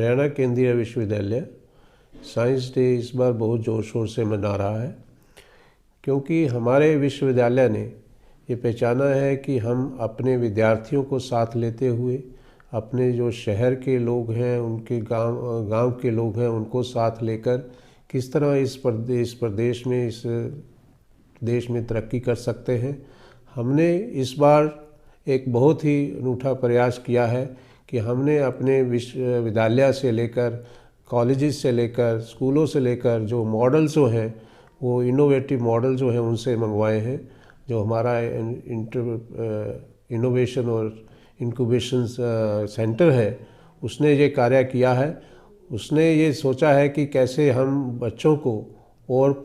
हरियाणा केंद्रीय विश्वविद्यालय science day इस बार बहुत ज़ोर शोर से मना रहा है, क्योंकि हमारे विश्वविद्यालय ने ये पहचाना है कि हम अपने विद्यार्थियों को साथ लेते हुए अपने जो शहर के लोग हैं, उनके गांव के लोग हैं, उनको साथ लेकर किस तरह इस देश में तरक्की कर सकते हैं। हमने इस बार एक बहुत ही अनूठा प्रयास किया है कि हमने अपने विश्वविद्यालय से लेकर कॉलेजेस से लेकर स्कूलों से लेकर जो मॉडल्स जो हैं वो इनोवेटिव मॉडल जो हैं उनसे मंगवाए हैं। जो हमारा इनोवेशन और इंक्यूबेशन सेंटर है उसने ये कार्य किया है। उसने ये सोचा है कि कैसे हम बच्चों को और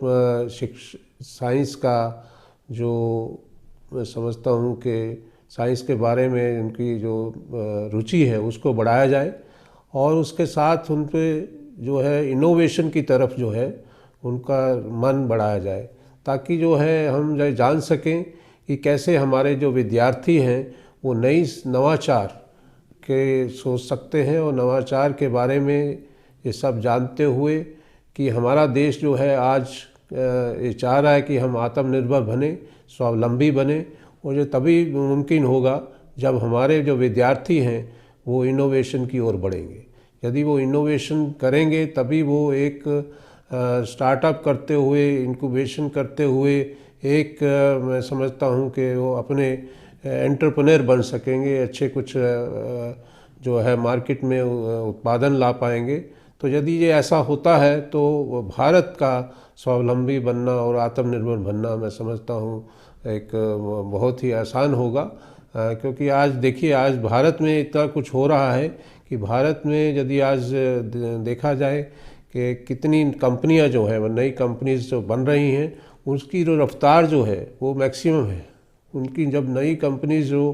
साइंस का जो मैं समझता हूँ कि साइंस के बारे में उनकी जो रुचि है उसको बढ़ाया जाए और उसके साथ उन पे जो है इनोवेशन की तरफ जो है उनका मन बढ़ाया जाए, ताकि जो है हम जान सकें कि कैसे हमारे जो विद्यार्थी हैं वो नवाचार के सोच सकते हैं और नवाचार के बारे में ये सब जानते हुए कि हमारा देश जो है आज ये चाह रहा है कि हम आत्मनिर्भर बने, स्वावलंबी बने, और ये तभी मुमकिन होगा जब हमारे जो विद्यार्थी हैं वो इनोवेशन की ओर बढ़ेंगे। यदि वो इनोवेशन करेंगे तभी वो एक स्टार्टअप करते हुए, इंक्यूबेशन करते हुए एक मैं समझता हूँ कि वो अपने एंटरप्रेन्योर बन सकेंगे, अच्छे कुछ जो है मार्केट में उत्पादन ला पाएंगे। तो यदि ये ऐसा होता है तो भारत का स्वावलंबी बनना और आत्मनिर्भर बनना मैं समझता हूँ एक बहुत ही आसान होगा। क्योंकि आज देखिए, आज भारत में इतना कुछ हो रहा है कि भारत में यदि आज देखा जाए कि कितनी कंपनियां जो हैं, नई कंपनीज जो बन रही हैं, उसकी जो रफ्तार जो है वो मैक्सिमम है। उनकी जब नई कंपनीज जो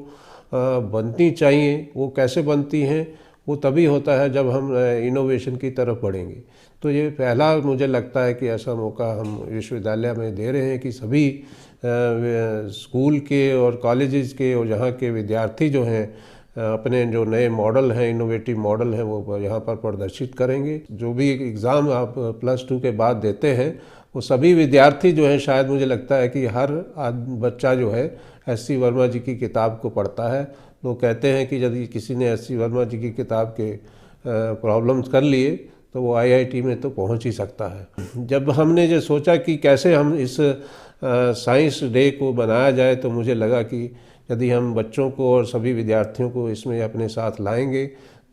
बननी चाहिए वो कैसे बनती हैं, वो तभी होता है जब हम इनोवेशन की तरफ बढ़ेंगे। तो ये पहला मुझे लगता है कि ऐसा मौका हम विश्वविद्यालय में दे रहे हैं कि सभी स्कूल के और कॉलेजेस के और यहाँ के विद्यार्थी जो हैं अपने जो नए मॉडल हैं, इनोवेटिव मॉडल हैं, वो यहाँ पर प्रदर्शित करेंगे। जो भी एग्ज़ाम आप +2 के बाद देते हैं वो सभी विद्यार्थी जो हैं, शायद मुझे लगता है कि हर बच्चा जो है एस.सी. वर्मा जी की किताब को पढ़ता है। लोग कहते हैं कि यदि किसी ने एस.सी. वर्मा जी की किताब के प्रॉब्लम्स कर लिए तो वो IIT में तो पहुंच ही सकता है। जब हमने ये सोचा कि कैसे हम इस साइंस डे को बनाया जाए, तो मुझे लगा कि यदि हम बच्चों को और सभी विद्यार्थियों को इसमें अपने साथ लाएंगे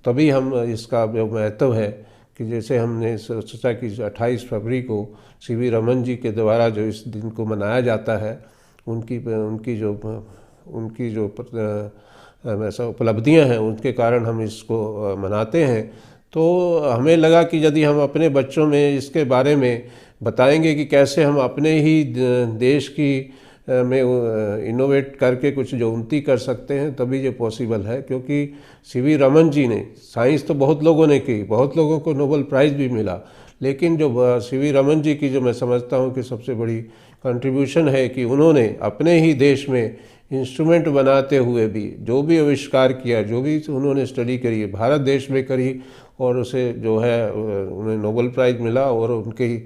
तभी हम इसका जो महत्व है कि जैसे हमने सोचा कि 28 फरवरी को CV रमन जी के द्वारा जो इस दिन को मनाया जाता है, उनकी जो ऐसा उपलब्धियां हैं उनके कारण हम इसको मनाते हैं। तो हमें लगा कि यदि हम अपने बच्चों में इसके बारे में बताएंगे कि कैसे हम अपने ही देश की में इनोवेट करके कुछ जो उन्नति कर सकते हैं, तभी ये पॉसिबल है। क्योंकि CV रमन जी ने साइंस तो बहुत लोगों ने की, बहुत लोगों को नोबेल प्राइज़ भी मिला, लेकिन जो CV रमन जी की जो मैं समझता हूँ कि सबसे बड़ी कंट्रीब्यूशन है कि उन्होंने अपने ही देश में इंस्ट्रूमेंट बनाते हुए भी जो भी आविष्कार किया, जो भी उन्होंने स्टडी करी है, भारत देश में करी, और उसे जो है उन्हें नोबेल प्राइज़ मिला। और उनकी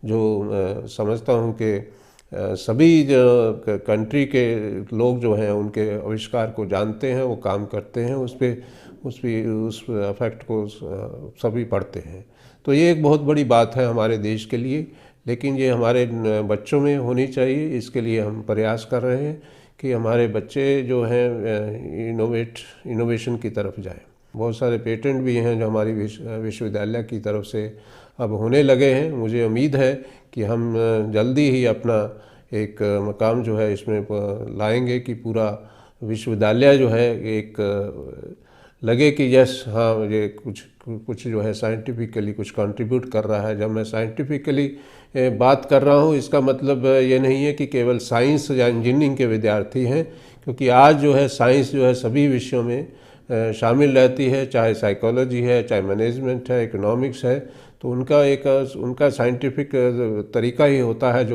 जो समझता हूँ कि सभी कंट्री के लोग जो हैं उनके आविष्कार को जानते हैं, वो काम करते हैं, उस इफेक्ट को सभी पढ़ते हैं। तो ये एक बहुत बड़ी बात है हमारे देश के लिए, लेकिन ये हमारे बच्चों में होनी चाहिए। इसके लिए हम प्रयास कर रहे हैं कि हमारे बच्चे जो हैं इनोवेशन की तरफ जाएं। बहुत सारे पेटेंट भी हैं जो हमारी विश्वविद्यालय की तरफ से अब होने लगे हैं। मुझे उम्मीद है कि हम जल्दी ही अपना एक मकाम जो है इसमें लाएंगे कि पूरा विश्वविद्यालय जो है एक लगे कि यस, हाँ, ये कुछ जो है साइंटिफिकली कुछ कंट्रीब्यूट कर रहा है। जब मैं साइंटिफिकली बात कर रहा हूँ, इसका मतलब ये नहीं है कि केवल साइंस या इंजीनियरिंग के विद्यार्थी हैं, क्योंकि आज जो है साइंस जो है सभी विषयों में शामिल रहती है, चाहे साइकोलॉजी है, चाहे मैनेजमेंट है, इकोनॉमिक्स है। तो उनका साइंटिफिक तरीका ही होता है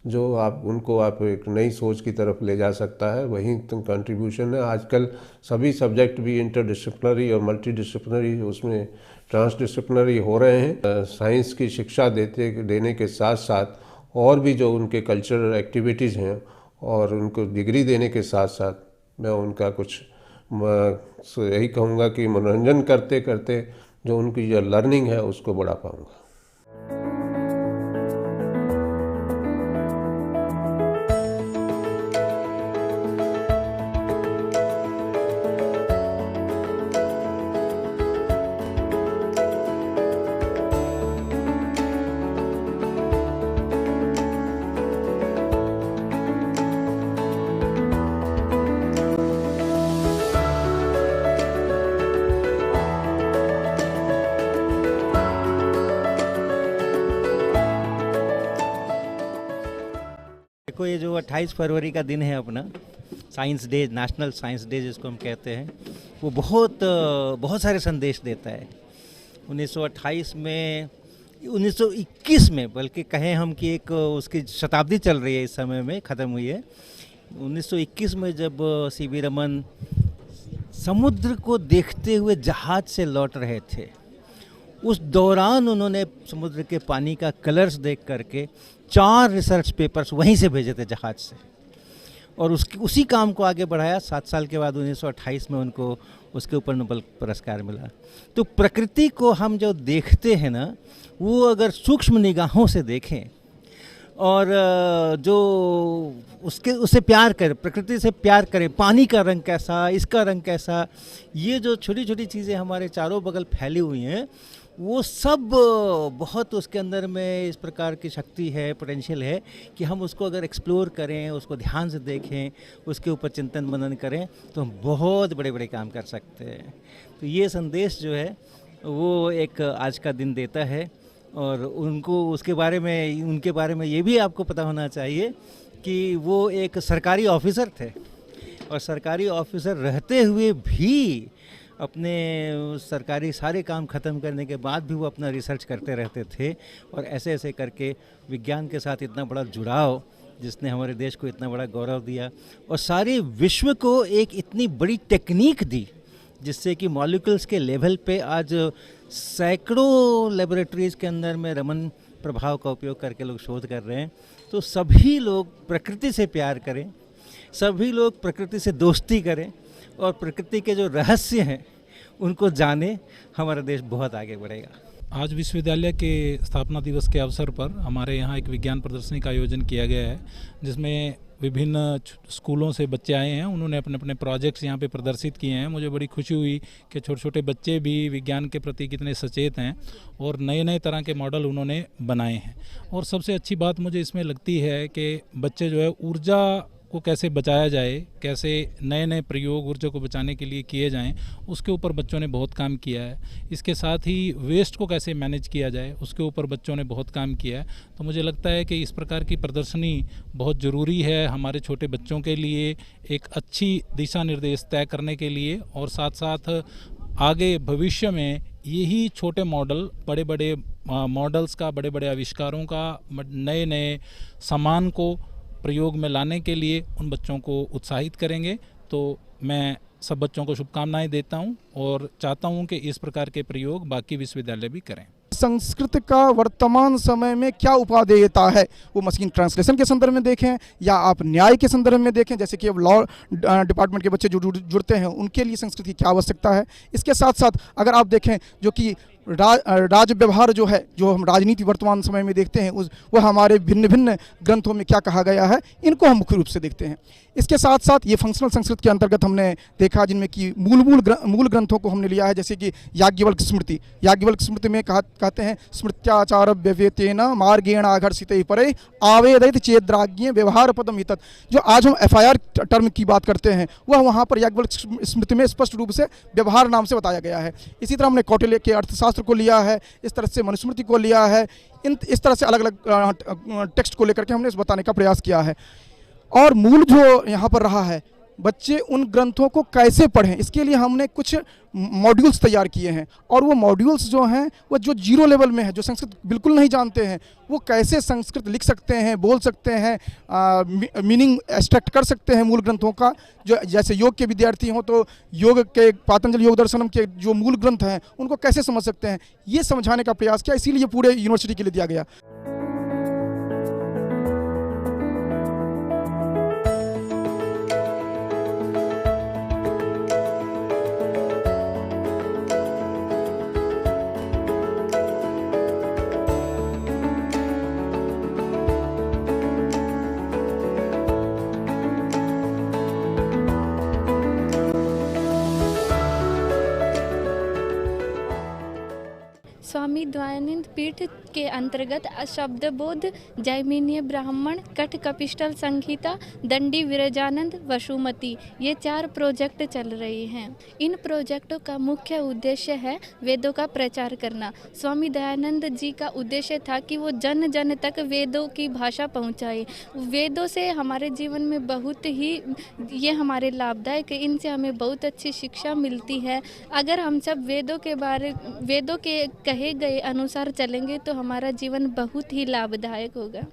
जो आप एक नई सोच की तरफ ले जा सकता है। वही तो कंट्रीब्यूशन है। आजकल सभी सब्जेक्ट भी इंटरडिसिप्लिनरी और मल्टीडिसिप्लिनरी उसमें ट्रांसडिसिप्लिनरी हो रहे हैं। साइंस की शिक्षा देने के साथ साथ और भी जो उनके कल्चरल एक्टिविटीज़ हैं और उनको डिग्री देने के साथ साथ मैं उनका कुछ यही कहूँगा कि मनोरंजन करते करते जो उनकी जो लर्निंग है उसको बढ़ा पाऊँगा। देखो, ये जो 28 फरवरी का दिन है अपना science day, national science day जिसको हम कहते हैं, वो बहुत सारे संदेश देता है। 1928 में 1921 में बल्कि कहें हम कि एक उसकी शताब्दी चल रही है, इस समय में ख़त्म हुई है। 1921 में जब सीवी रमन समुद्र को देखते हुए जहाज़ से लौट रहे थे, उस दौरान उन्होंने समुद्र के पानी का कलर्स देख करके 4 रिसर्च पेपर्स वहीं से भेजे थे जहाज़ से, और उसी काम को आगे बढ़ाया। 7 साल के बाद 1928 में उनको उसके ऊपर नोबेल पुरस्कार मिला। तो प्रकृति को हम जो देखते हैं ना, वो अगर सूक्ष्म निगाहों से देखें और जो उससे प्यार करें, प्रकृति से प्यार करें, पानी का रंग कैसा, इसका रंग कैसा, ये जो छोटी छोटी चीज़ें हमारे चारों बगल फैली हुई हैं, वो सब बहुत उसके अंदर में इस प्रकार की शक्ति है, पोटेंशियल है कि हम उसको अगर एक्सप्लोर करें, उसको ध्यान से देखें, उसके ऊपर चिंतन मनन करें तो हम बहुत बड़े बड़े काम कर सकते हैं। तो ये संदेश जो है वो एक आज का दिन देता है। और उनके बारे में ये भी आपको पता होना चाहिए कि वो एक सरकारी ऑफिसर थे, और सरकारी ऑफिसर रहते हुए भी अपने सरकारी सारे काम ख़त्म करने के बाद भी वो अपना रिसर्च करते रहते थे, और ऐसे ऐसे करके विज्ञान के साथ इतना बड़ा जुड़ाव जिसने हमारे देश को इतना बड़ा गौरव दिया और सारे विश्व को एक इतनी बड़ी टेक्निक दी, जिससे कि मॉलिक्यूल्स के लेवल पे आज सैकड़ों लेबोरेटरीज़ के अंदर में रमन प्रभाव का उपयोग करके लोग शोध कर रहे हैं। तो सभी लोग प्रकृति से प्यार करें, सभी लोग प्रकृति से दोस्ती करें और प्रकृति के जो रहस्य हैं उनको जाने, हमारा देश बहुत आगे बढ़ेगा। आज विश्वविद्यालय के स्थापना दिवस के अवसर पर हमारे यहाँ एक विज्ञान प्रदर्शनी का आयोजन किया गया है, जिसमें विभिन्न स्कूलों से बच्चे आए हैं। उन्होंने अपने अपने प्रोजेक्ट्स यहाँ पे प्रदर्शित किए हैं। मुझे बड़ी खुशी हुई कि छोटे छोटे बच्चे भी विज्ञान के प्रति कितने सचेत हैं और नए नए तरह के मॉडल उन्होंने बनाए हैं। और सबसे अच्छी बात मुझे इसमें लगती है कि बच्चे जो है ऊर्जा को कैसे बचाया जाए, कैसे नए नए प्रयोग ऊर्जा को बचाने के लिए किए जाएं, उसके ऊपर बच्चों ने बहुत काम किया है। इसके साथ ही वेस्ट को कैसे मैनेज किया जाए, उसके ऊपर बच्चों ने बहुत काम किया है। तो मुझे लगता है कि इस प्रकार की प्रदर्शनी बहुत ज़रूरी है हमारे छोटे बच्चों के लिए, एक अच्छी दिशा निर्देश तय करने के लिए, और साथ साथ आगे भविष्य में यही छोटे मॉडल बड़े बड़े मॉडल्स का, बड़े बड़े आविष्कारों का, नए नए सामान को प्रयोग में लाने के लिए उन बच्चों को उत्साहित करेंगे। तो मैं सब बच्चों को शुभकामनाएं देता हूं और चाहता हूं कि इस प्रकार के प्रयोग बाकी विश्वविद्यालय भी करें। संस्कृत का वर्तमान समय में क्या उपादेयता है, वो मशीन ट्रांसलेशन के संदर्भ में देखें या आप न्याय के संदर्भ में देखें, जैसे कि अब लॉ डिपार्टमेंट के बच्चे जो जुड़ते हैं उनके लिए संस्कृत की क्या आवश्यकता है। इसके साथ साथ अगर आप देखें जो कि राज व्यवहार जो है, जो हम राजनीति वर्तमान समय में देखते हैं, वह हमारे भिन्न भिन्न ग्रंथों में क्या कहा गया है, इनको हम मुख्य रूप से देखते हैं। इसके साथ साथ ये फंक्शनल संस्कृत के अंतर्गत हमने देखा, जिनमें कि मूल ग्रंथों को हमने लिया है, जैसे कि याज्ञवल्क स्मृति। याज्ञवल्क स्मृति में कहते हैं स्मृत्याचार व्यव्यतेन मार्गेण आघर्षिते परे आवेदित चेद्राज्ञे व्यवहार पदम हितत्। जो आज हम FIR टर्म की बात करते हैं, वह वहाँ पर याज्ञवल्क स्मृति में स्पष्ट रूप से व्यवहार नाम से बताया गया है। इसी तरह हमने कौटिल्य के अर्थशास्त्र को लिया है, इस तरह से मनुस्मृति को लिया है, इस तरह से अलग अलग टेक्स्ट को लेकर के हमने इस बताने का प्रयास किया है। और मूल जो यहाँ पर रहा है बच्चे उन ग्रंथों को कैसे पढ़ें, इसके लिए हमने कुछ मॉड्यूल्स तैयार किए हैं। और वो मॉड्यूल्स जो हैं वो जो जीरो लेवल में है, जो संस्कृत बिल्कुल नहीं जानते हैं, वो कैसे संस्कृत लिख सकते हैं, बोल सकते हैं, मीनिंग एक्सट्रैक्ट कर सकते हैं मूल ग्रंथों का। जो जैसे योग के विद्यार्थी हों तो योग के पातंजलि योग दर्शनम के जो मूल ग्रंथ हैं उनको कैसे समझ सकते हैं, ये समझाने का प्रयास किया। इसीलिए पूरे यूनिवर्सिटी के लिए दिया गया। स्वामी दयानंद पीठ के अंतर्गत शब्दबोध, जैमिनीय ब्राह्मण, कठ कपिष्टल संहिता, दंडी विरजानंद, वसुमती, ये 4 प्रोजेक्ट चल रही हैं। इन प्रोजेक्टों का मुख्य उद्देश्य है वेदों का प्रचार करना। स्वामी दयानंद जी का उद्देश्य था कि वो जन जन तक वेदों की भाषा पहुंचाए। वेदों से हमारे जीवन में बहुत ही ये हमारे लाभदायक है, इनसे हमें बहुत अच्छी शिक्षा मिलती है। अगर हम सब वेदों के कहे गए अनुसार चलेंगे तो हमारा जीवन बहुत ही लाभदायक होगा।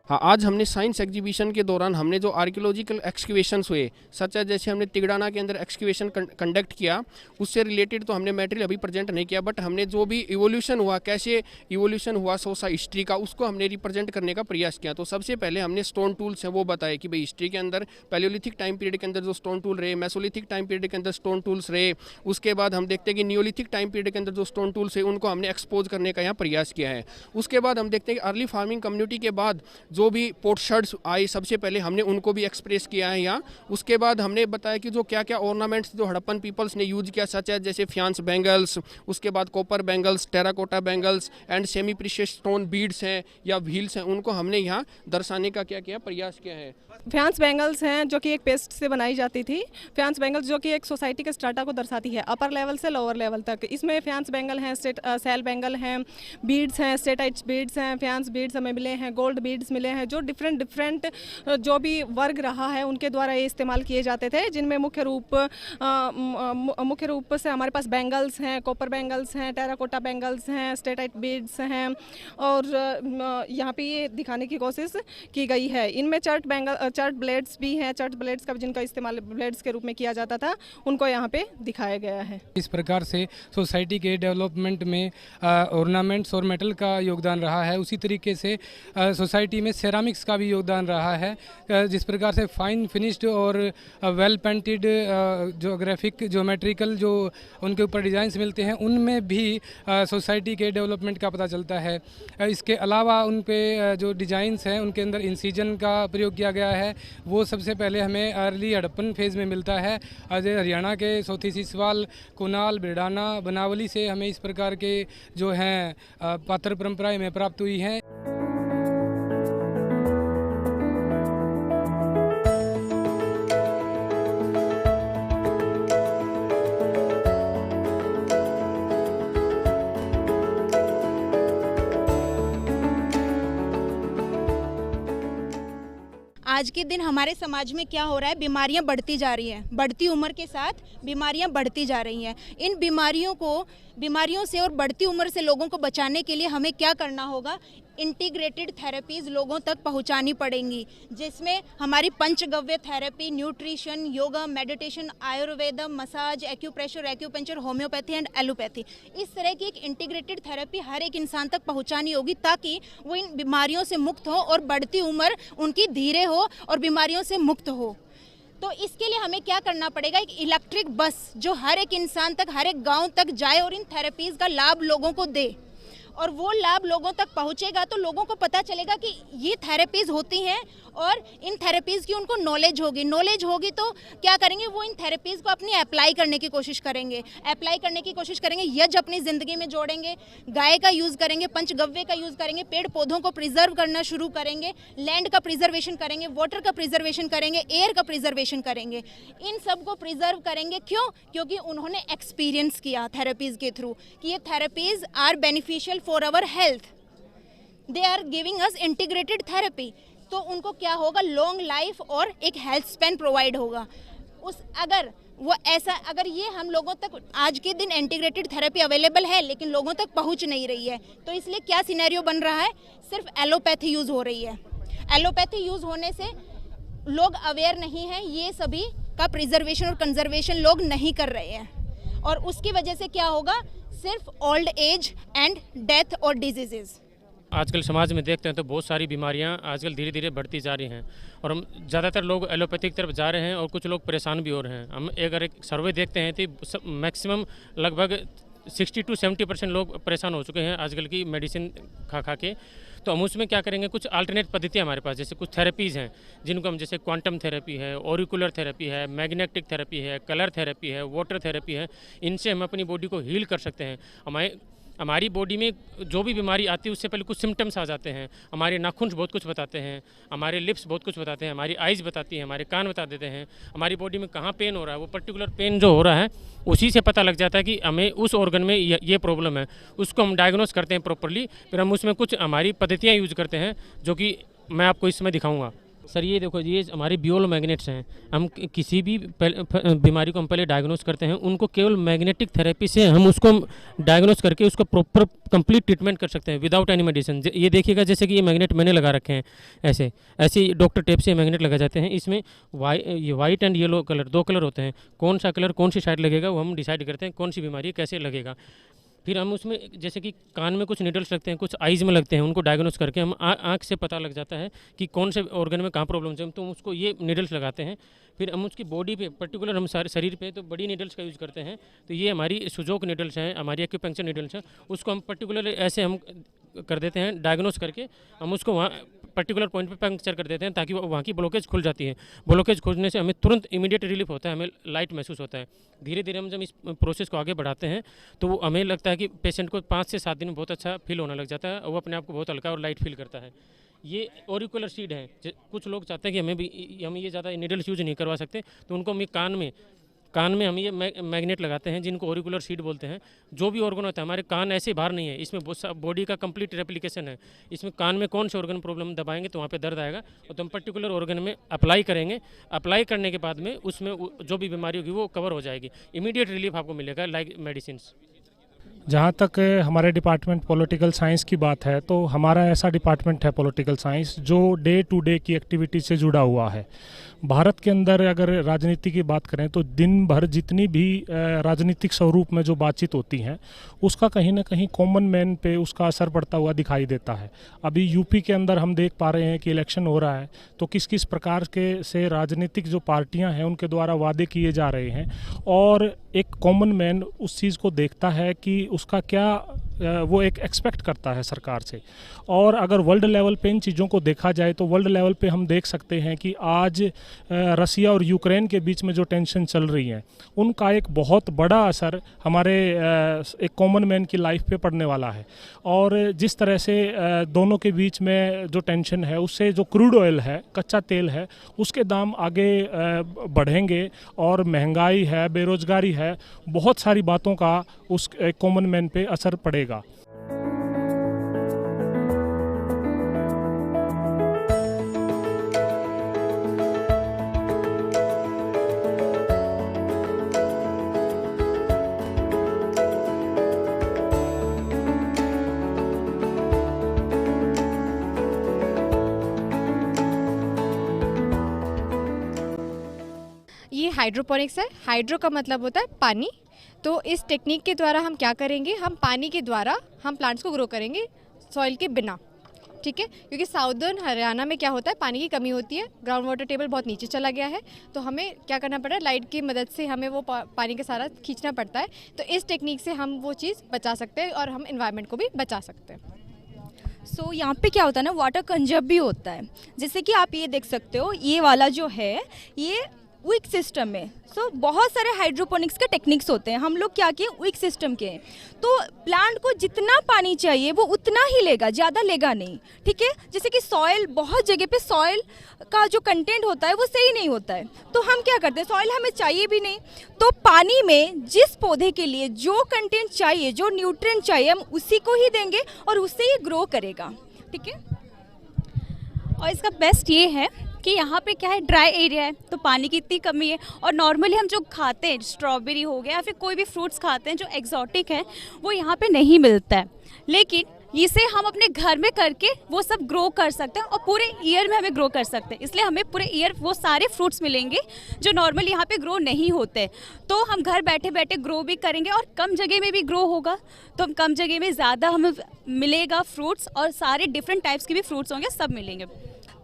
हाँ, आज हमने साइंस एग्जीबिशन के दौरान हमने जो आर्कियोलॉजिकल एक्सक्यूवेशंस हुए, सच है जैसे हमने तिगड़ाना के अंदर एक्सक्यूवेशन कंडक्ट किया, उससे रिलेटेड तो हमने मटेरियल अभी प्रेजेंट नहीं किया, बट हमने जो भी इवोल्यूशन हुआ, कैसे इवोल्यूशन हुआ सोसा हिस्ट्री का, उसको हमने रिप्रेजेंट करने का प्रयास किया। तो सबसे पहले हमने स्टोन टूल्स हैं वो बताए कि भाई हिस्ट्री के अंदर पैलियोलिथिक टाइम पीरियड के अंदर जो स्टोन टूल रहे, मेसोलिथिक टाइम पीरियड के अंदर स्टोन टूल्स रहे। उसके बाद हम देखते हैं कि नियोलिथिक टाइम पीरियड के अंदर जो स्टोन टूल्स है उनको हमने एक्सपोज करने का यहाँ प्रयास किया है। उसके बाद हम देखते हैं कि अर्ली फार्मिंग कम्युनिटी के बाद जो भी पोर्ट्स आई, सबसे पहले हमने उनको भी एक्सप्रेस किया है यहाँ। उसके बाद हमने बताया कि जो क्या क्या ऑर्नामेंट्स जो हड़प्पन पीपल्स ने यूज किया, सच है जैसे फ्यांस बैंगल्स, उसके बाद copper bangles, terracotta bangles and semi precious stone beads हैं या व्हील्स हैं, उनको हमने यहाँ दर्शाने का क्या किया प्रयास किया है। फ्यांस बैंगल्स हैं जो कि एक पेस्ट से बनाई जाती थी। फ्यांस बैंगल्स जो कि एक सोसाइटी के स्ट्राटा को दर्शाती है, अपर लेवल से लोअर लेवल तक। इसमें फ्यांस बैंगल हैं, सेल बैंगल हैं, बीड्स हैं, स्टेटाइट बीड्स हैं, फ्यांस बीड्स हमें मिले हैं, गोल्ड बीड्स मिले हैं, जो डिफरेंट जो भी वर्ग रहा है उनके द्वारा ये इस्तेमाल किए जाते थे, जिनमें मुख्य रूप से हमारे पास बैंगल्स हैं, कॉपर बैंगल्स हैं, टेराकोटा बैंगल्स हैं, स्टेटाइट बीड्स हैं। और यहाँ पे ये दिखाने की कोशिश की गई है। इनमें चर्ट ब्लेड्स भी हैं, चर्ट ब्लेड्स का जिनका इस्तेमाल ब्लेड्स के रूप में किया जाता था, उनको यहाँ पे दिखाया गया है। इस प्रकार से सोसाइटी के डेवलपमेंट में ऑर्नामेंट्स और मेटल का योगदान रहा है। उसी तरीके से सोसाइटी में सेरामिक्स का भी योगदान रहा है। जिस प्रकार से फाइन फिनिश्ड और वेल पेंटेड जो ग्राफिक ज्योमेट्रिकल जो उनके ऊपर डिज़ाइंस मिलते हैं, उनमें भी सोसाइटी के डेवलपमेंट का पता चलता है। इसके अलावा उन पे जो डिज़ाइंस हैं उनके अंदर इंसीजन का प्रयोग किया गया है, वो सबसे पहले हमें अर्ली हड़प्पन फेज़ में मिलता है। हरियाणा के सोथी सिसवाल, कुनाल, बिरडाना, बनावली से हमें इस प्रकार के जो हैं पात्र परंपराएं में प्राप्त हुई हैं। आज के दिन हमारे समाज में क्या हो रहा है, बीमारियां बढ़ती जा रही हैं, बढ़ती उम्र के साथ बीमारियां बढ़ती जा रही हैं। इन बीमारियों से और बढ़ती उम्र से लोगों को बचाने के लिए हमें क्या करना होगा, इंटीग्रेटेड थेरेपीज़ लोगों तक पहुंचानी पड़ेंगी, जिसमें हमारी panchagavya therapy, nutrition, yoga, meditation, Ayurveda, massage, acupressure, acupuncture, homoeopathy and allopathy, इस तरह की एक इंटीग्रेटेड थेरेपी हर एक इंसान तक पहुंचानी होगी, ताकि वो इन बीमारियों से मुक्त हो और बढ़ती उम्र उनकी धीरे हो और बीमारियों से मुक्त हो। तो इसके लिए हमें क्या करना पड़ेगा, एक इलेक्ट्रिक बस जो हर एक इंसान तक, हर एक गांव तक जाए और इन थेरेपीज़ का लाभ लोगों को दे, और वो लाभ लोगों तक पहुंचेगा तो लोगों को पता चलेगा कि ये थेरेपीज़ होती हैं और इन थेरेपीज़ की उनको नॉलेज होगी तो क्या करेंगे, वो इन थेरेपीज़ को अपनी अप्लाई करने की कोशिश करेंगे, यज्ञ अपनी ज़िंदगी में जोड़ेंगे, गाय का यूज़ करेंगे, पंचगव्य का यूज़ करेंगे, पेड़ पौधों को प्रिजर्व करना शुरू करेंगे, लैंड का प्रिजर्वेशन करेंगे, वाटर का प्रिजर्वेशन करेंगे, एयर का प्रिजर्वेशन करेंगे, इन सब को प्रिजर्व करेंगे। क्यों? क्योंकि उन्होंने एक्सपीरियंस किया थेरेपीज़ के थ्रू कि ये therapies are beneficial for our health, they are giving us integrated therapy. तो उनको क्या होगा, लॉन्ग लाइफ और एक हेल्थ स्पैन प्रोवाइड होगा। अगर ये हम लोगों तक आज के दिन इंटीग्रेटेड थेरेपी अवेलेबल है लेकिन लोगों तक पहुंच नहीं रही है, तो इसलिए क्या सिनेरियो बन रहा है, सिर्फ एलोपैथी यूज़ हो रही है। एलोपैथी यूज़ होने से लोग अवेयर नहीं हैं, ये सभी का प्रिजर्वेशन और कंजर्वेशन लोग नहीं कर रहे हैं, और उसकी वजह से क्या होगा, सिर्फ ओल्ड एज एंड डेथ और डिजीजेज। आजकल समाज में देखते हैं तो बहुत सारी बीमारियां आजकल धीरे धीरे बढ़ती जा रही हैं और हम ज़्यादातर लोग एलोपैथिक तरफ जा रहे हैं और कुछ लोग परेशान भी हो रहे हैं। हम अगर एक सर्वे देखते हैं तो मैक्सिमम लगभग 60 to 70% लोग परेशान हो चुके हैं आजकल की मेडिसिन खा के। तो हम उसमें क्या करेंगे, कुछ अल्टरनेट पद्धतियाँ हमारे पास, जैसे कुछ थेरेपीज़ हैं जिनको हम, जैसे क्वांटम थेरेपी है, ऑरिकुलर थेरेपी है, मैग्नेटिक थेरेपी है, कलर थेरेपी है, वाटर थेरेपी है। इनसे हम अपनी बॉडी को हील कर सकते हैं। हमारी बॉडी में जो भी बीमारी आती है उससे पहले कुछ सिम्टम्स आ जाते हैं। हमारे नाखून बहुत कुछ बताते हैं, हमारे लिप्स बहुत कुछ बताते हैं, हमारी आइज़ बताती हैं, हमारे कान बता देते हैं, हमारी बॉडी में कहाँ पेन हो रहा है, वो पर्टिकुलर पेन जो हो रहा है उसी से पता लग जाता है कि हमें उस ऑर्गन में ये प्रॉब्लम है। उसको हम डायग्नोस करते हैं प्रॉपरली, फिर हम उसमें कुछ हमारी पद्धतियाँ यूज़ करते हैं जो कि मैं आपको इस समय दिखाऊँगा। सर ये देखो, ये हमारे बियोलो मैग्नेट्स हैं। हम किसी भी बीमारी को हम पहले डायग्नोस करते हैं, उनको केवल मैग्नेटिक थेरेपी से हम उसको डायग्नोस करके उसका प्रॉपर कंप्लीट ट्रीटमेंट कर सकते हैं विदाउट एनी मेडिसिन। ये देखिएगा, जैसे कि ये मैग्नेट मैंने लगा रखे हैं, ऐसे डॉक्टर टेप से मैग्नेट लगा जाते हैं। इसमें ये white and yellow colour, 2 colour होते हैं। कौन सा कलर कौन सी साइड लगेगा वो हम डिसाइड करते हैं, कौन सी बीमारी कैसे लगेगा। फिर हम उसमें जैसे कि कान में कुछ निडल्स लगते हैं, कुछ आइज़ में लगते हैं, उनको डायग्नोस करके हम आँख से पता लग जाता है कि कौन से ऑर्गन में कहाँ प्रॉब्लम है, तो उसको ये निडल्स लगाते हैं। फिर हम उसकी बॉडी पे पर्टिकुलर, हम सारे शरीर पे तो बड़ी निडल्स का यूज़ करते हैं। तो ये हमारी सुजोक निडल्स हैं, हमारी एक्यूपंक्चर निडल्स हैं, उसको हम पर्टिकुलर ऐसे हम कर देते हैं, डायग्नोस करके हम उसको वहाँ पर्टिकुलर पॉइंट पे पंक्चर कर देते हैं ताकि वहाँ की ब्लॉकेज खुल जाती है। ब्लॉकेज खुलने से हमें तुरंत इमीडिएट रिलीफ होता है, हमें लाइट महसूस होता है। धीरे धीरे हम जब इस प्रोसेस को आगे बढ़ाते हैं तो हमें लगता है कि पेशेंट को 5 से 7 दिन में बहुत अच्छा फील होने लग जाता है और वो अपने आप को बहुत हल्का और लाइट फील करता है। ये ऑरिकुलर सीड है। कुछ लोग चाहते हैं कि हम ये ज़्यादा निडल्स यूज नहीं करवा सकते, तो उनको हम कान में हम ये मैग्नेट लगाते हैं जिनको ऑरिकुलर सीड बोलते हैं। जो भी ऑर्गन होता है, हमारे कान ऐसे बाहर नहीं है, इसमें बॉडी का कंप्लीट रेप्लिकेशन है। इसमें कान में कौन से ऑर्गन प्रॉब्लम दबाएंगे तो वहाँ पे दर्द आएगा, और तो हम पर्टिकुलर ऑर्गन में अप्लाई करेंगे। अप्लाई करने के बाद में उसमें जो भी बीमारी होगी वो कवर हो जाएगी, इमीडिएट रिलीफ आपको मिलेगा लाइक मेडिसिन। जहाँ तक हमारे डिपार्टमेंट पॉलिटिकल साइंस की बात है, तो हमारा ऐसा डिपार्टमेंट है पॉलिटिकल साइंस जो डे टू डे की एक्टिविटी से जुड़ा हुआ है। भारत के अंदर अगर राजनीति की बात करें तो दिन भर जितनी भी राजनीतिक स्वरूप में जो बातचीत होती हैं उसका कहीं ना कहीं कॉमन मैन पे उसका असर पड़ता हुआ दिखाई देता है। अभी यूपी के अंदर हम देख पा रहे हैं कि इलेक्शन हो रहा है, तो किस किस प्रकार के से राजनीतिक जो पार्टियां हैं उनके द्वारा वादे किए जा रहे हैं, और एक कॉमन मैन उस चीज़ को देखता है कि उसका क्या वो एक एक्सपेक्ट करता है सरकार से। और अगर वर्ल्ड लेवल पे इन चीज़ों को देखा जाए तो वर्ल्ड लेवल पे हम देख सकते हैं कि आज रसिया और यूक्रेन के बीच में जो टेंशन चल रही है उनका एक बहुत बड़ा असर हमारे एक कॉमन मैन की लाइफ पे पड़ने वाला है। और जिस तरह से दोनों के बीच में जो टेंशन है उससे जो क्रूड ऑयल है, कच्चा तेल है, उसके दाम आगे बढ़ेंगे, और महंगाई है, बेरोजगारी है, बहुत सारी बातों का उस कॉमन मैन पे असर पड़ेगा। ये हाइड्रोपोनिक्स है। हाइड्रो का मतलब होता है पानी। तो इस टेक्निक के द्वारा हम क्या करेंगे, हम पानी के द्वारा हम प्लांट्स को ग्रो करेंगे सॉइल के बिना। ठीक है, क्योंकि साउदर्न हरियाणा में क्या होता है, पानी की कमी होती है, ग्राउंड वाटर टेबल बहुत नीचे चला गया है, तो हमें क्या करना पड़ रहा है, लाइट की मदद से हमें वो पानी का सारा खींचना पड़ता है। तो इस टेक्निक से हम वो चीज़ बचा सकते हैं और हम एनवायरनमेंट को भी बचा सकते हैं। सो यहाँ पे क्या होता है ना, वाटर कंजर्व भी होता है। जैसे कि आप ये देख सकते हो, ये वाला जो है ये विक सिस्टम है। सो बहुत सारे हाइड्रोपोनिक्स के टेक्निक्स होते हैं, हम लोग क्या किए विक सिस्टम के हैं। तो प्लांट को जितना पानी चाहिए वो उतना ही लेगा, ज़्यादा लेगा नहीं, ठीक है। जैसे कि सॉइल, बहुत जगह पे सॉइल का जो कंटेंट होता है वो सही नहीं होता है, तो हम क्या करते हैं, सॉइल हमें चाहिए भी नहीं, तो पानी में जिस पौधे के लिए जो कंटेंट चाहिए, जो न्यूट्रिएंट चाहिए, हम उसी को ही देंगे और उससे ही ग्रो करेगा, ठीक है। और इसका बेस्ट ये है कि यहाँ पे क्या है, ड्राई एरिया है, तो पानी की इतनी कमी है। और नॉर्मली हम जो खाते हैं, स्ट्रॉबेरी हो गया या फिर कोई भी फ्रूट्स खाते हैं जो एक्जॉटिक है, वो यहाँ पे नहीं मिलता है, लेकिन इसे हम अपने घर में करके वो सब ग्रो कर सकते हैं और पूरे ईयर में हमें ग्रो कर सकते हैं। इसलिए हमें पूरे ईयर वो सारे फ्रूट्स मिलेंगे जो नॉर्मली यहाँ पे ग्रो नहीं होते। तो हम घर बैठे बैठे ग्रो भी करेंगे और कम जगह में भी ग्रो होगा, तो हम कम जगह में ज़्यादा हमें मिलेगा फ्रूट्स, और सारे डिफरेंट टाइप्स के भी फ्रूट्स होंगे, सब मिलेंगे।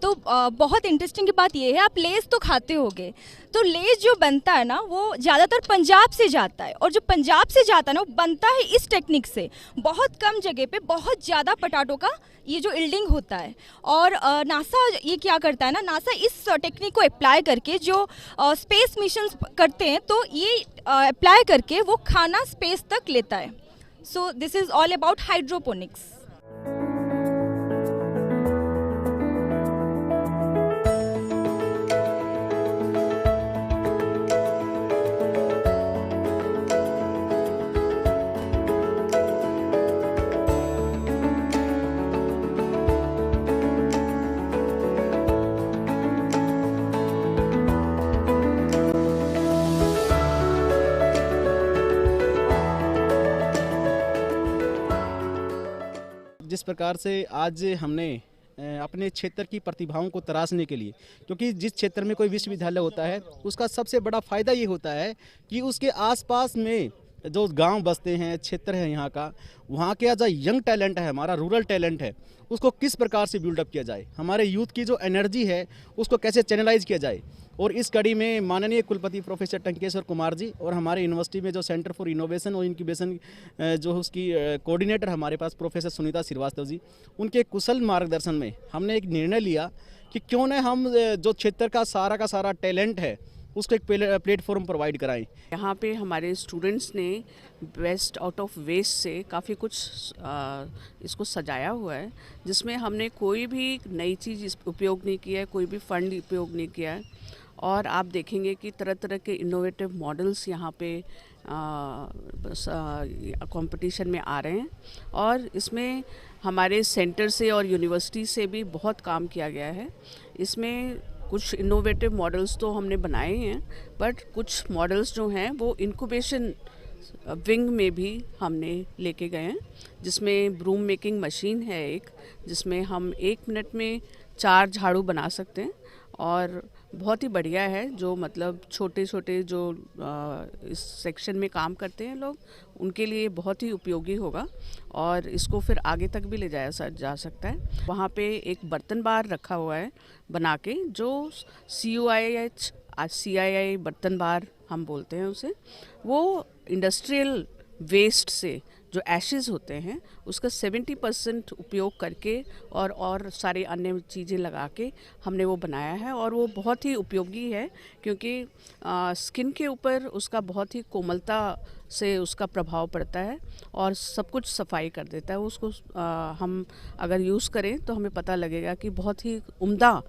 तो बहुत इंटरेस्टिंग की बात ये है, आप लेस तो खाते होगे, तो लेस जो बनता है ना वो ज़्यादातर पंजाब से जाता है, और जो पंजाब से जाता है ना वो बनता है इस टेक्निक से। बहुत कम जगह पे बहुत ज़्यादा पटाटो का ये जो यील्डिंग होता है, और नासा ये क्या करता है ना, नासा इस टेक्निक को अप्लाई करके जो स्पेस मिशन करते हैं, तो ये अप्लाई करके वो खाना स्पेस तक लेता है। So this is all about hydroponics. जिस प्रकार से आज हमने अपने क्षेत्र की प्रतिभाओं को तराशने के लिए, क्योंकि जिस क्षेत्र में कोई विश्वविद्यालय होता है उसका सबसे बड़ा फ़ायदा ये होता है कि उसके आसपास में जो गांव बसते हैं, क्षेत्र है यहाँ का, वहाँ के जो यंग टैलेंट है, हमारा रूरल टैलेंट है, उसको किस प्रकार से बिल्डअप किया जाए, हमारे यूथ की जो एनर्जी है उसको कैसे चैनलाइज किया जाए। और इस कड़ी में माननीय कुलपति प्रोफेसर टंकेश्वर कुमार जी और हमारे यूनिवर्सिटी में जो सेंटर फॉर इनोवेशन और इंक्यूबेशन जो उसकी कोऑर्डिनेटर हमारे पास प्रोफेसर सुनीता श्रीवास्तव जी, उनके कुशल मार्गदर्शन में हमने एक निर्णय लिया कि क्यों न हम जो क्षेत्र का सारा टैलेंट है उसको एक प्लेटफॉर्म प्रोवाइड कराएं। यहाँ पे हमारे स्टूडेंट्स ने बेस्ट आउट ऑफ वेस्ट से काफ़ी कुछ इसको सजाया हुआ है, जिसमें हमने कोई भी नई चीज़ उपयोग नहीं किया है, कोई भी फंड उपयोग नहीं किया है। और आप देखेंगे कि तरह तरह के इनोवेटिव मॉडल्स यहाँ पे कंपटीशन में आ रहे हैं, और इसमें हमारे सेंटर से और यूनिवर्सिटी से भी बहुत काम किया गया है। इसमें कुछ इनोवेटिव मॉडल्स तो हमने बनाए हैं, बट कुछ मॉडल्स जो हैं वो इंक्यूबेशन विंग में भी हमने लेके गए हैं, जिसमें ब्रूम मेकिंग मशीन है एक, जिसमें हम 1 मिनट में 4 झाड़ू बना सकते हैं, और बहुत ही बढ़िया है। जो मतलब छोटे छोटे जो इस सेक्शन में काम करते हैं लोग, उनके लिए बहुत ही उपयोगी होगा, और इसको फिर आगे तक भी ले जाया जा सकता है। वहाँ पे एक बर्तन बार रखा हुआ है बना के, जो CII बर्तन बार हम बोलते हैं उसे। वो इंडस्ट्रियल वेस्ट से जो एशेज़ होते हैं उसका 70% उपयोग करके और सारी अन्य चीज़ें लगा के हमने वो बनाया है, और वो बहुत ही उपयोगी है, क्योंकि स्किन के ऊपर उसका बहुत ही कोमलता से उसका प्रभाव पड़ता है और सब कुछ सफाई कर देता है। उसको हम अगर यूज़ करें तो हमें पता लगेगा कि बहुत ही उम्दा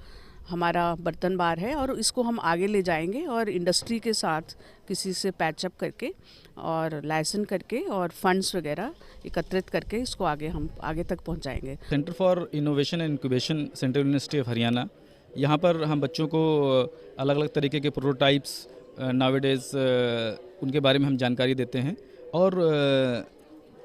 हमारा बर्तन बार है, और इसको हम आगे ले जाएंगे और इंडस्ट्री के साथ किसी से पैचअप करके और लाइसेंस करके और फंड्स वगैरह एकत्रित करके इसको हम आगे तक पहुंचाएंगे। Centre for innovation and incubation, central university of Haryana, यहाँ पर हम बच्चों को अलग अलग तरीके के प्रोटोटाइप्स नावेडेज उनके बारे में हम जानकारी देते हैं, और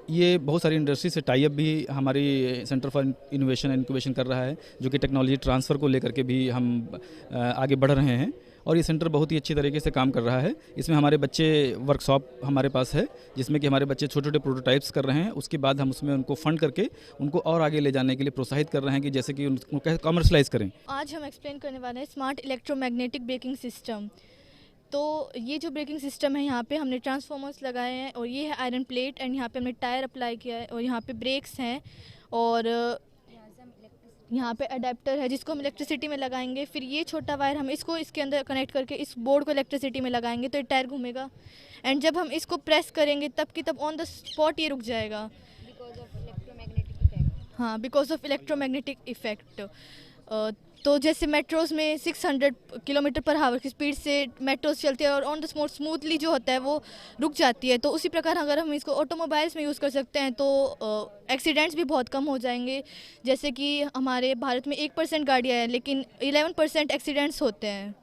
ये बहुत सारी इंडस्ट्री से टाई अप भी हमारी centre for innovation and incubation कर रहा है, जो कि टेक्नोलॉजी ट्रांसफ़र को लेकर के भी हम आगे बढ़ रहे हैं। और ये सेंटर बहुत ही अच्छी तरीके से काम कर रहा है। इसमें हमारे बच्चे वर्कशॉप हमारे पास है जिसमें कि हमारे बच्चे छोटे छोटे प्रोटोटाइप्स कर रहे हैं। उसके बाद हम उसमें उनको फंड करके उनको और आगे ले जाने के लिए प्रोत्साहित कर रहे हैं कि जैसे कि उनको कैसे कमर्शलाइज करें। आज हम एक्सप्लेन करने वाले हैं स्मार्ट इलेक्ट्रोमैग्नेटिक ब्रेकिंग सिस्टम। तो ये जो ब्रेकिंग सिस्टम है, यहाँ पे हमने ट्रांसफॉर्मर्स लगाए हैं और ये है आयरन प्लेट एंड यहाँ पे हमने टायर अप्लाई किया है और यहाँ पे ब्रेक्स हैं और यहाँ पे अडेप्टर है जिसको हम इलेक्ट्रिसिटी में लगाएंगे। फिर ये छोटा वायर हम इसको इसके अंदर कनेक्ट करके इस बोर्ड को इलेक्ट्रिसिटी में लगाएंगे तो ये टायर घूमेगा एंड जब हम इसको प्रेस करेंगे तब की तब ऑन द स्पॉट ये रुक जाएगा। हाँ, बिकॉज ऑफ इलेक्ट्रोमैग्नेटिक इफेक्ट। तो जैसे मेट्रोज़ में 600 किलोमीटर पर आवर की स्पीड से मेट्रोज़ चलती है और ऑन द स्पॉट स्मूथली जो होता है वो रुक जाती है। तो उसी प्रकार अगर हम इसको ऑटोमोबाइल्स में यूज़ कर सकते हैं तो एक्सीडेंट्स भी बहुत कम हो जाएंगे। जैसे कि हमारे भारत में 1% गाड़ियाँ हैं लेकिन 11% एक्सीडेंट्स होते हैं।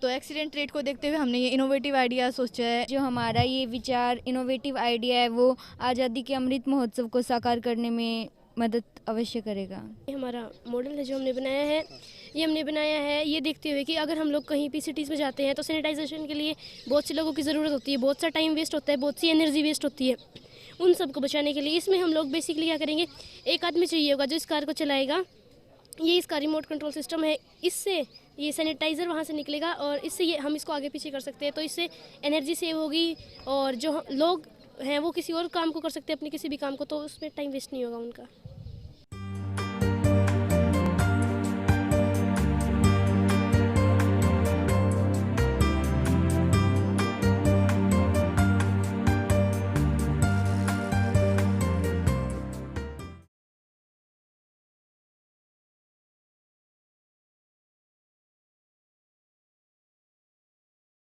तो एक्सीडेंट रेट को देखते हुए हमने ये इनोवेटिव आइडिया सोचा है। जो हमारा ये विचार इनोवेटिव आइडिया है वो आज़ादी के अमृत महोत्सव को साकार करने में मदद अवश्य करेगा। हमारा मॉडल है जो हमने बनाया है, ये हमने बनाया है ये देखते हुए कि अगर हम लोग कहीं भी सिटीज़ में जाते हैं तो सैनिटाइजेशन के लिए बहुत से लोगों की ज़रूरत होती है, बहुत सा टाइम वेस्ट होता है, बहुत सी एनर्जी वेस्ट होती है। उन सब को बचाने के लिए इसमें हम लोग बेसिकली क्या करेंगे, एक आदमी चाहिए होगा जो इस कार को चलाएगा। ये इसका रिमोट कंट्रोल सिस्टम है, इससे ये सैनिटाइज़र वहाँ से निकलेगा और इससे ये हम इसको आगे पीछे कर सकते हैं। तो इससे एनर्जी सेव होगी और जो लोग हैं वो किसी और काम को कर सकते हैं अपने किसी भी काम को, तो उसमें टाइम वेस्ट नहीं होगा उनका।